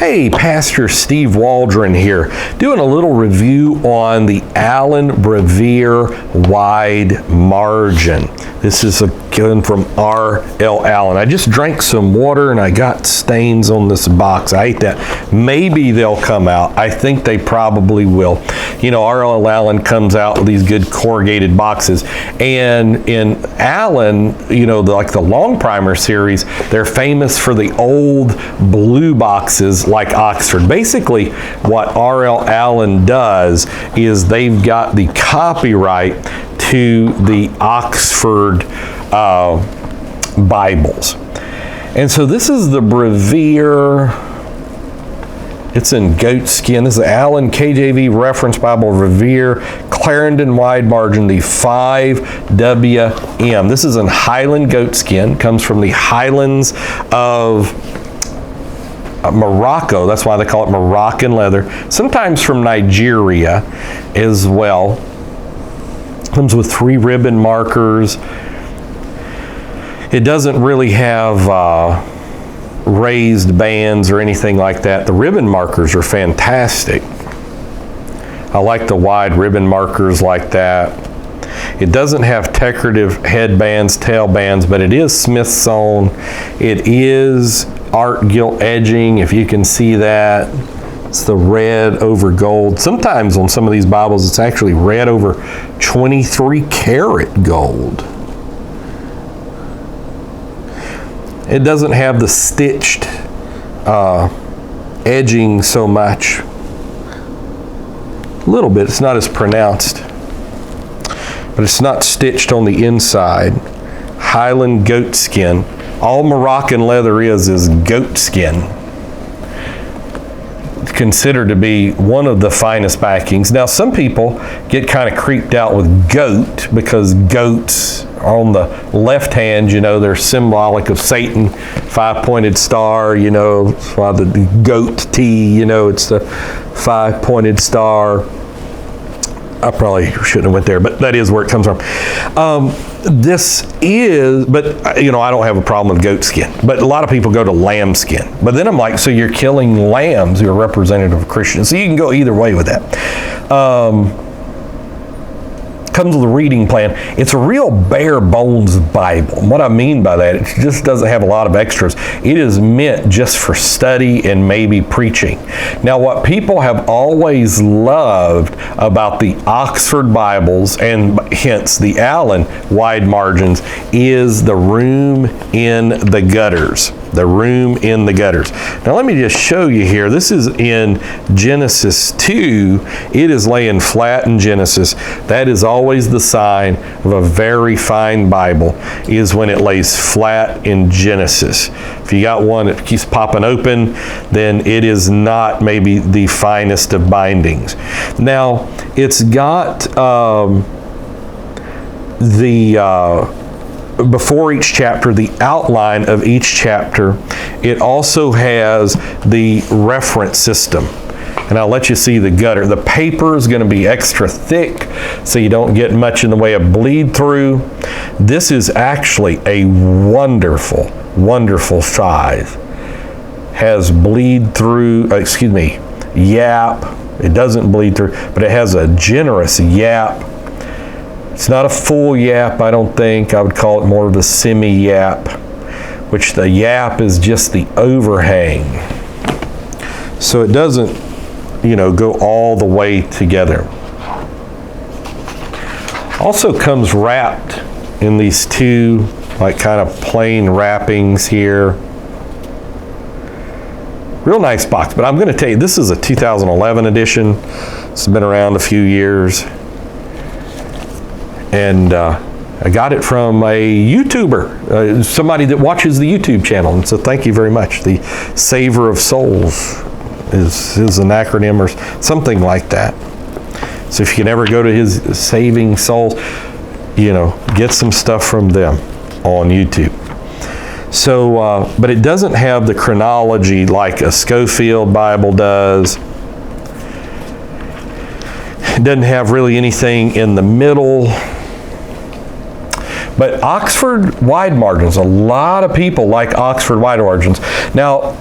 Hey, Pastor Steve Waldron here, doing a little review on the Allan Brevier wide margin. This is again from R.L. Allan. I just drank some water and I got stains on this box. I hate that. Maybe they'll come out. I think they probably will. You know, R.L. Allan comes out with these good corrugated boxes. And in Allan, you know, like the long primer series, they're famous for the old blue boxes like Oxford. Basically, what R.L. Allan does is they've got the copyright to the Oxford Bibles. And so this is the Brevier. It's in Goatskin. This is the Allan KJV Reference Bible Brevier, Clarendon wide margin, the 5WM. This is in Highland goatskin. Comes from the highlands of Morocco. That's why they call it Moroccan leather. Sometimes from Nigeria as well. Comes with 3 ribbon markers. It doesn't really have raised bands or anything like that. The ribbon markers are fantastic. I like the wide ribbon markers like that. It doesn't have decorative headbands, tail bands, but it is Smith sewn. It is art gilt edging, if you can see that. It's the red over gold. Sometimes on some of these Bibles, it's actually red over 23 karat gold. It doesn't have the stitched edging so much. A little bit, it's not as pronounced. But it's not stitched on the inside. Highland goatskin. All Moroccan leather is goatskin. Considered to be one of the finest backings. Now, some people get kind of creeped out with goat because goats on the left hand, you know, they're symbolic of Satan, 5-pointed star, you know, that's why the goat T, you know, it's the 5-pointed star. I probably shouldn't have went there, but that is where it comes from. This is, but you know, I don't have a problem with goat skin, but a lot of people go to lambskin. But then I'm like, so you're killing lambs who are representative of Christians. So you can go either way with that. Comes with a reading plan. It's a real bare bones Bible. And what I mean by that, it just doesn't have a lot of extras. It is meant just for study and maybe preaching. Now, what people have always loved about the Oxford Bibles, and hence the Allan wide margins, is the room in the gutters. The room in the gutters. Now let me just show you here. This is in Genesis 2. It is laying flat in Genesis. That is always the sign of a very fine Bible, is when it lays flat in Genesis. If you got one that keeps popping open, then it is not maybe the finest of bindings. Now, it's got before each chapter, the outline of each chapter. It also has the reference system. And I'll let you see the gutter. The paper is going to be extra thick so you don't get much in the way of bleed through. This is actually a wonderful, wonderful size. Has bleed through, yap. It doesn't bleed through, but it has a generous yap. It's not a full yap, I don't think. I would call it more of a semi-yap, which the yap is just the overhang. So it doesn't, you know, go all the way together. Also comes wrapped in these 2, like kind of plain wrappings here. Real nice box, but I'm going to tell you, this is a 2011 edition. It's been around a few years. And I got it from a YouTuber, somebody that watches the YouTube channel. And so thank you very much. The Saver of Souls is an acronym or something like that. So if you can ever go to his Saving Souls, you know, get some stuff from them on YouTube. So, but it doesn't have the chronology like a Schofield Bible does. It doesn't have really anything in the middle. But Oxford wide margins, a lot of people like Oxford wide margins. Now,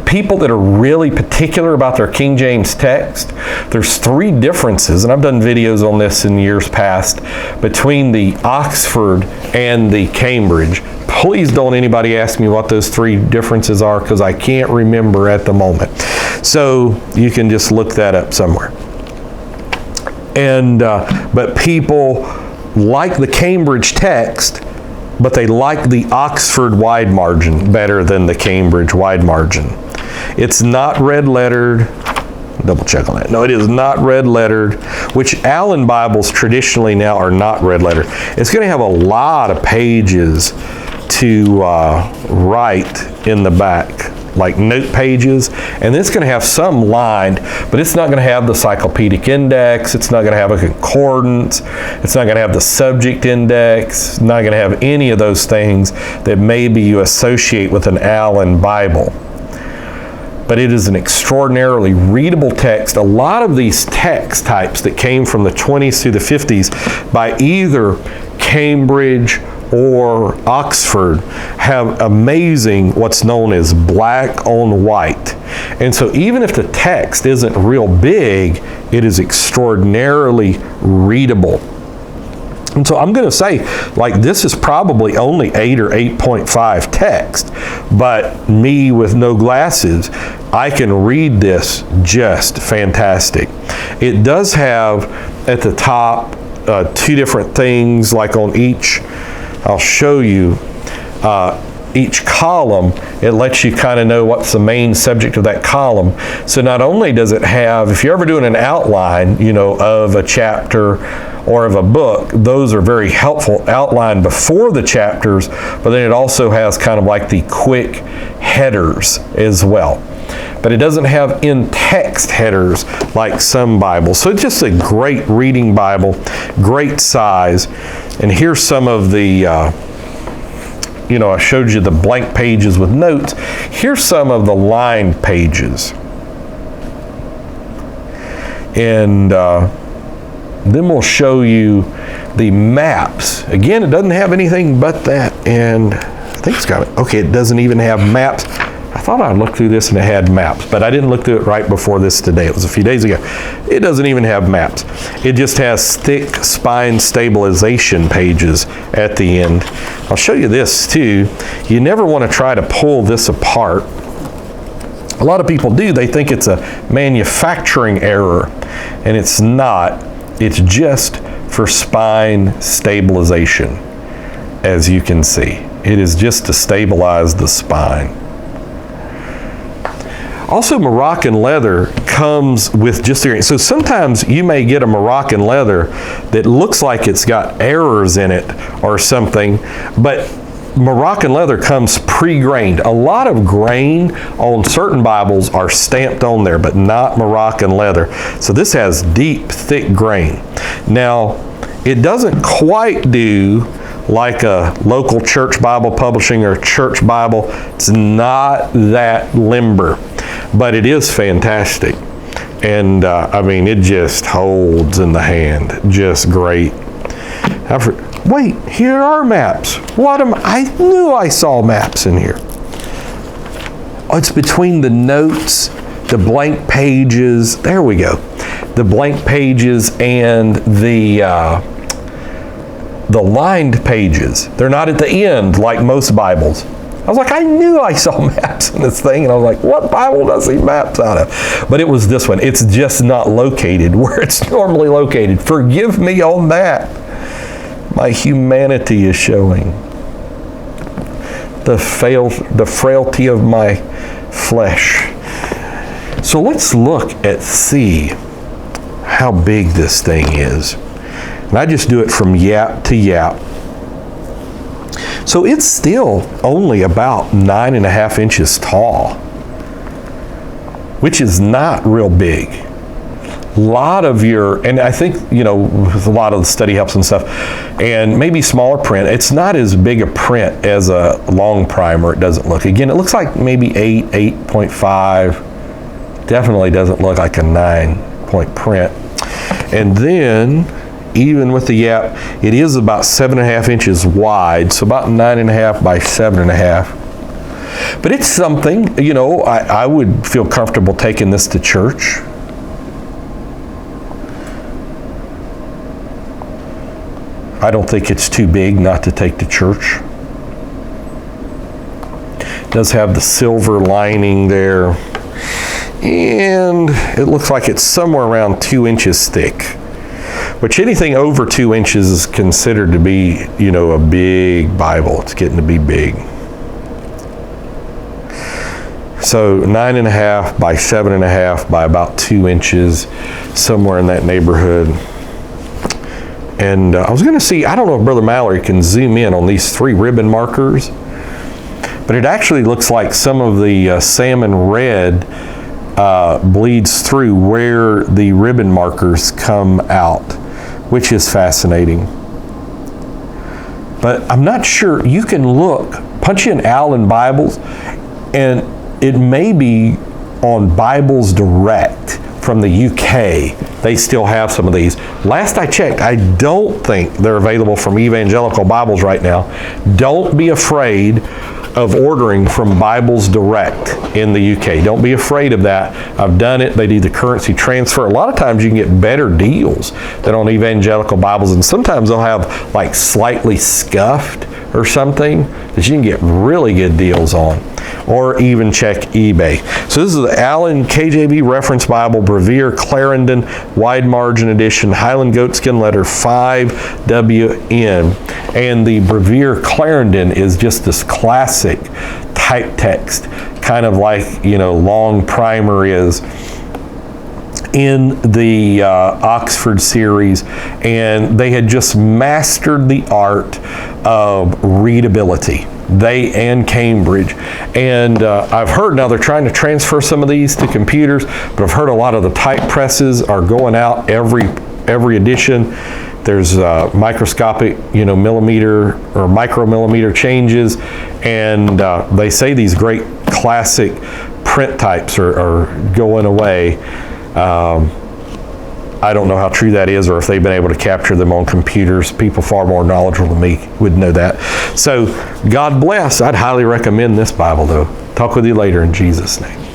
people that are really particular about their King James text, there's 3 differences, and I've done videos on this in years past, between the Oxford and the Cambridge. Please don't anybody ask me what those 3 differences are, because I can't remember at the moment. So you can just look that up somewhere. And but people like the Cambridge text, but they like the Oxford wide margin better than the Cambridge wide margin. It's not red lettered. Double check on that. No, it is not red lettered, which Allan Bibles traditionally now are not red lettered. It's going to have a lot of pages to write in the back, like note pages, and it's going to have some lined, but it's not going to have the cyclopedic index, it's not going to have a concordance, it's not going to have the subject index, it's not going to have any of those things that maybe you associate with an Allan Bible. But it is an extraordinarily readable text. A lot of these text types that came from the 20s through the 50s by either Cambridge or Oxford have amazing what's known as black on white. And so even if the text isn't real big, it is extraordinarily readable. And so I'm going to say, like, this is probably only 8 or 8.5 text, but me with no glasses, I can read this just fantastic. It does have at the top 2 different things, like on each, I'll show you, each column, it lets you kind of know what's the main subject of that column. So not only does it have, if you're ever doing an outline, you know, of a chapter or of a book, those are very helpful, outline before the chapters, but then it also has kind of like the quick headers as well. But it doesn't have in-text headers like some Bibles. So it's just a great reading Bible, great size. And here's some of the, I showed you the blank pages with notes. Here's some of the lined pages. And then we'll show you the maps. Again, it doesn't have anything but that. And I think it's got it. Okay, it doesn't even have maps. I thought I looked through this and it had maps, but I didn't look through it right before this today. It was a few days ago. It doesn't even have maps. It just has thick spine stabilization pages at the end. I'll show you this too. You never want to try to pull this apart. A lot of people do. They think it's a manufacturing error, and it's not. It's just for spine stabilization, as you can see. It is just to stabilize the spine. Also, Moroccan leather comes with just the, so sometimes you may get a Moroccan leather that looks like it's got errors in it or something, but Moroccan leather comes pre-grained. A lot of grain on certain Bibles are stamped on there, but not Moroccan leather. So this has deep, thick grain. Now, it doesn't quite do like a local church Bible publishing or church Bible. It's not that limber, but it is fantastic. And I mean, it just holds in the hand, just great. Wait, here are maps. I knew I saw maps in here. Oh, it's between the notes, the blank pages. There we go. The blank pages and the lined pages. They're not at the end like most Bibles. I was like, I knew I saw maps in this thing, and I was like, what Bible does he maps out of? But it was this one. It's just not located where it's normally located. Forgive me on that. My humanity is showing. The frailty of my flesh. So let's look at see how big this thing is. And I just do it from yap to yap. So it's still only about 9.5 inches tall, which is not real big. A lot of and I think, with a lot of the study helps and stuff, and maybe smaller print, it's not as big a print as a long primer, it doesn't look. Again, it looks like maybe 8.5. Definitely doesn't look like a 9-point print. And then, even with the yap, it is about 7.5 inches wide, so about 9.5 by 7.5. But it's something, you know, I would feel comfortable taking this to church. I don't think it's too big not to take to church. It does have the silver lining there. And it looks like it's somewhere around 2 inches thick, which anything over 2 inches is considered to be, you know, a big Bible. It's getting to be big. So 9.5 by 7.5 by about 2 inches, somewhere in that neighborhood. And I was going to see, I don't know if Brother Mallory can zoom in on these 3 ribbon markers, but it actually looks like some of the salmon red bleeds through where the ribbon markers come out, which is fascinating. But I'm not sure. You can look, punch in Allan Bibles, and it may be on Bibles Direct from the UK. They still have some of these. Last I checked, I don't think they're available from Evangelical Bibles right now. Don't be afraid of ordering from Bibles Direct in the UK. Don't be afraid of that. I've done it. They do the currency transfer. A lot of times you can get better deals than on Evangelical Bibles, and sometimes they'll have like slightly scuffed or something that you can get really good deals on, or even check eBay. So this is the Allan KJV Reference Bible, Brevier, Clarendon, wide margin edition, Highland Goatskin letter 5WN. And the Brevier Clarendon is just this classic type text, kind of like, you know, long primer is in the Oxford series, and they had just mastered the art of readability. They and Cambridge. And I've heard now they're trying to transfer some of these to computers, but I've heard a lot of the type presses are going out every edition. There's microscopic, you know, millimeter or micromillimeter changes, and they say these great classic print types are going away. I don't know how true that is, or if they've been able to capture them on computers. People far more knowledgeable than me would know that. So God bless. I'd highly recommend this Bible, though. Talk with you later in Jesus' name.